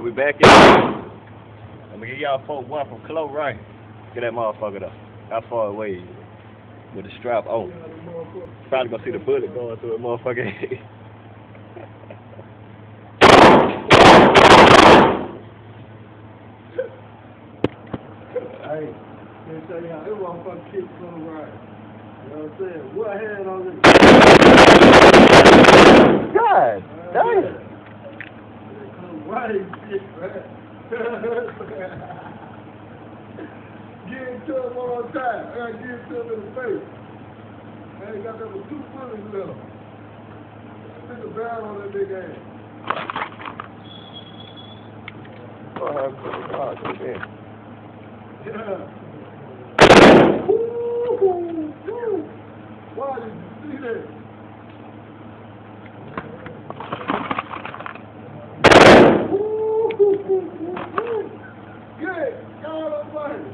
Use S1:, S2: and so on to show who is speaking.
S1: we back in. I'm gonna give y'all folk one from Clo right. Get that motherfucker though. How far away is it? With the strap on. Probably gonna see the bullet going through that motherfucker head.
S2: Hey, let me tell you how this motherfucker keeps going right. You know what I'm saying? What hand on this?
S1: God damn.
S2: Right, shit, man. Get it to him one more time. I gotta get it to him in the face. I ain't got that with 2 bullets left. Stick a barrel on that big ass.
S1: Oh, God, damn.
S2: Yeah. Woo-hoo-hoo. Why did you see that? Woo-hoo-hoo-hoo. Good. God almighty.